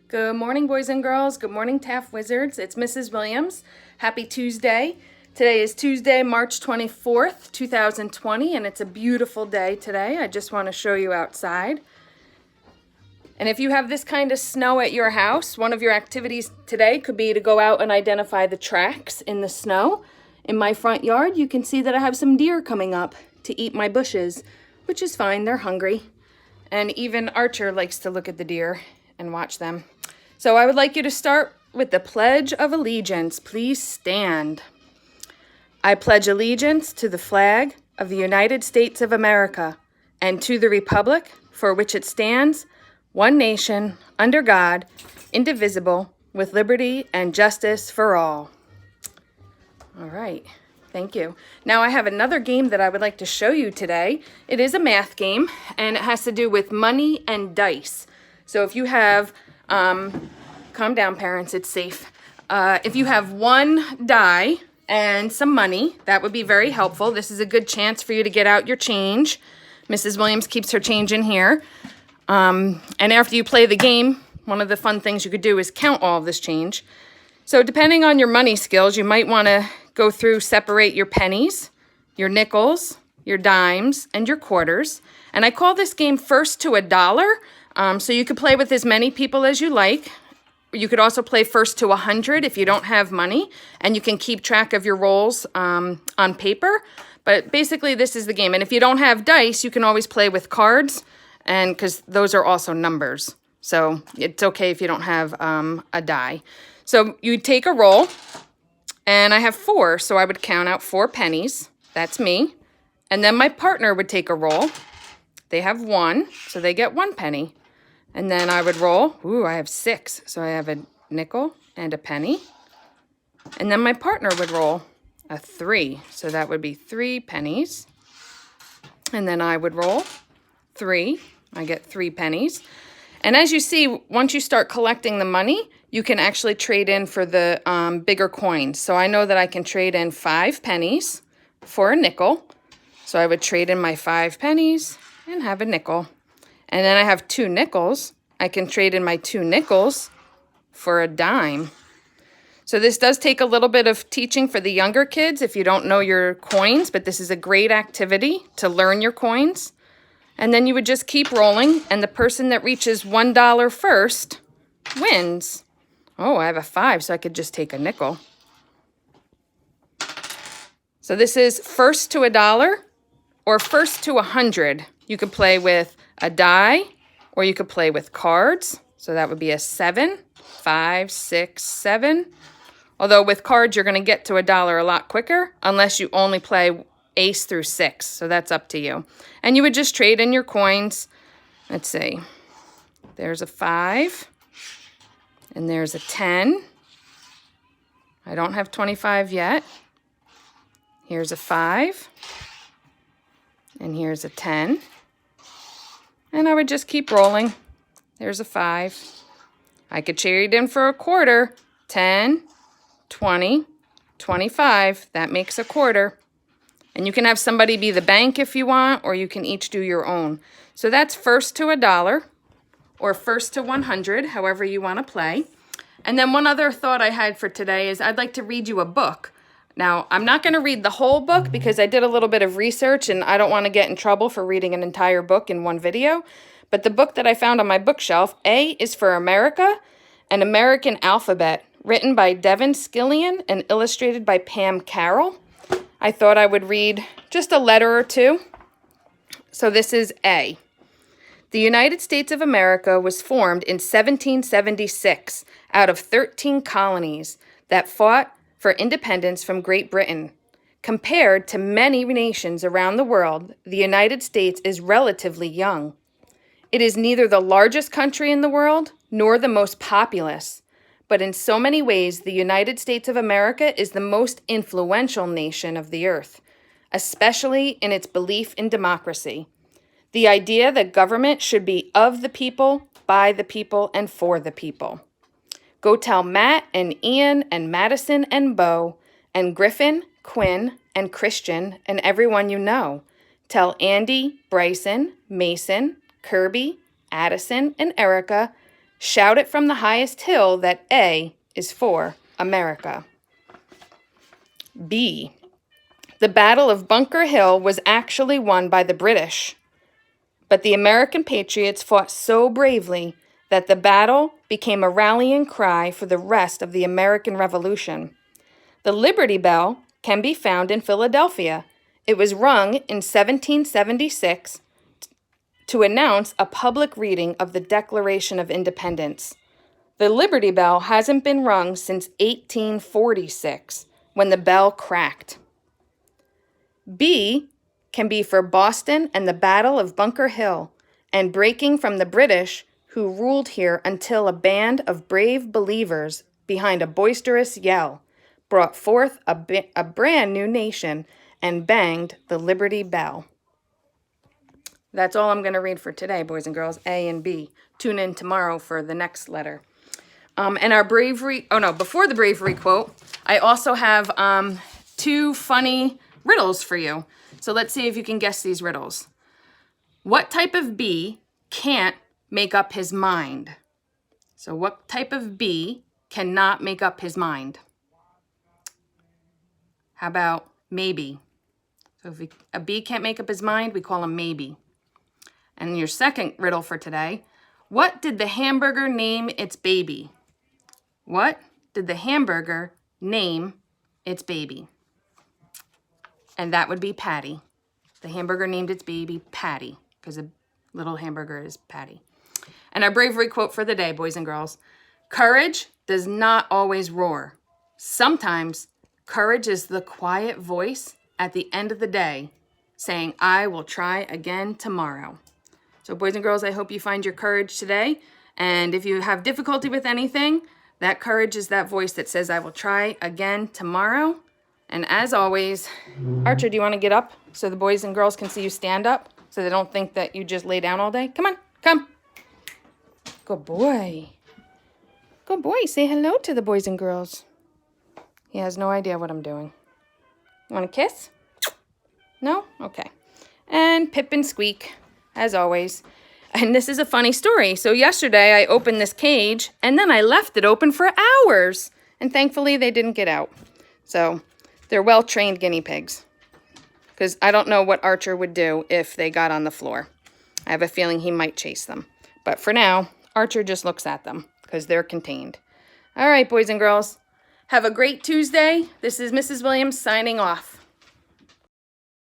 Good morning, boys and girls. Good morning, Taft Wizards. It's Mrs. Williams. Happy Tuesday. Today is Tuesday, March 24th, 2020, and it's a beautiful day today. I just want to show you outside. And if you have this kind of snow at your house, one of your activities today could be to go out and identify the tracks in the snow. In my front yard, you can see that I have some deer coming up to eat my bushes, which is fine. They're hungry. And even Archer likes to look at the deer and watch them. So I would like you to start with the Pledge of Allegiance. Please stand. I pledge allegiance to the flag of the United States of America and to the republic for which it stands, one nation, under God, indivisible, with liberty and justice for all. All right. Thank you. Now I have another game that I would like to show you today. It is a math game, and it has to do with money and dice. So if you have, calm down parents, it's safe. If you have one die and some money, that would be very helpful. This is a good chance for you to get out your change. Mrs. Williams keeps her change in here. And after you play the game, one of the fun things you could do is count all of this change. So depending on your money skills, you might want to go through, separate your pennies, your nickels, your dimes, and your quarters. And I call this game First to a Dollar. So you could play with as many people as you like. You could also play First to 100 if you don't have money, and you can keep track of your rolls on paper. But basically, this is the game. And if you don't have dice, you can always play with cards, and because those are also numbers. So it's okay if you don't have a die. So you take a roll, and I have 4, so I would count out 4 pennies. That's me. And then my partner would take a roll. They have 1, so they get 1 penny. And then I would roll. Ooh, I have 6, so I have a nickel and a penny. And then my partner would roll a 3, so that would be 3 pennies. And then I would roll 3. I get 3 pennies. And as you see, once you start collecting the money, you can actually trade in for the bigger coins. So I know that I can trade in 5 pennies for a nickel. So I would trade in my 5 pennies and have a nickel. And then I have 2 nickels. I can trade in my 2 nickels for a dime. So this does take a little bit of teaching for the younger kids if you don't know your coins, but this is a great activity to learn your coins. And then you would just keep rolling, and the person that reaches $1 first wins. Oh, I have a 5, so I could just take a nickel. So this is First to a Dollar or First to 100. You could play with a die, or you could play with cards. So that would be a 7, 5, 6, 7. Although with cards, you're going to get to $1 a lot quicker, unless you only play ace through 6. So that's up to you. And you would just trade in your coins. Let's see. There's a 5. And there's a 10. I don't have 25 yet. Here's a 5. And here's a 10. And I would just keep rolling. There's a 5. I could trade in for a quarter. 10, 20, 25. That makes a quarter. And you can have somebody be the bank if you want, or you can each do your own. So that's First to a Dollar or First to 100, however you want to play. And then one other thought I had for today is I'd like to read you a book. Now, I'm not going to read the whole book because I did a little bit of research and I don't want to get in trouble for reading an entire book in one video. But the book that I found on my bookshelf, A is for America, an American Alphabet, written by Devin Scillian and illustrated by Pam Carroll. I thought I would read just a letter or two. So this is A. The United States of America was formed in 1776 out of 13 colonies that fought for independence from Great Britain. Compared to many nations around the world, the United States is relatively young. It is neither the largest country in the world nor the most populous, but in so many ways, the United States of America is the most influential nation of the earth, especially in its belief in democracy. The idea that government should be of the people, by the people, and for the people. Go tell Matt and Ian and Madison and Bo and Griffin, Quinn, and Christian and everyone you know. Tell Andy, Bryson, Mason, Kirby, Addison, and Erica Shout it from the highest hill that A is for America. B. The Battle of Bunker Hill was actually won by the British, but the American patriots fought so bravely that the battle became a rallying cry for the rest of the American Revolution. The Liberty Bell can be found in Philadelphia. It was rung in 1776 to announce a public reading of the Declaration of Independence. The Liberty Bell hasn't been rung since 1846, when the bell cracked. B can be for Boston and the Battle of Bunker Hill, and breaking from the British, who ruled here until a band of brave believers, behind a boisterous yell, brought forth a brand new nation and banged the Liberty Bell. That's all I'm going to read for today, boys and girls, A and B. Tune in tomorrow for the next letter. And our bravery, before the bravery quote, I also have 2 funny riddles for you. So let's see if you can guess these riddles. What type of bee can't make up his mind? So what type of bee cannot make up his mind? How about maybe? So if a bee can't make up his mind, we call him maybe. And your second riddle for today, what did the hamburger name its baby? What did the hamburger name its baby? And that would be Patty. The hamburger named its baby Patty, because the little hamburger is Patty. And our bravery quote for the day, boys and girls. Courage does not always roar. Sometimes courage is the quiet voice at the end of the day saying, I will try again tomorrow. So boys and girls, I hope you find your courage today. And if you have difficulty with anything, that courage is that voice that says, I will try again tomorrow. And as always, Archer, do you want to get up so the boys and girls can see you stand up so they don't think that you just lay down all day? Come on, come. Good boy. Good boy. Say hello to the boys and girls. He has no idea what I'm doing. You want a kiss? No? Okay. And Pip and Squeak, as always. And this is a funny story. So yesterday I opened this cage and then I left it open for hours. And thankfully they didn't get out. So they're well-trained guinea pigs. Because I don't know what Archer would do if they got on the floor. I have a feeling he might chase them. But for now, Archer just looks at them because they're contained. All right, boys and girls. Have a great Tuesday. This is Mrs. Williams signing off.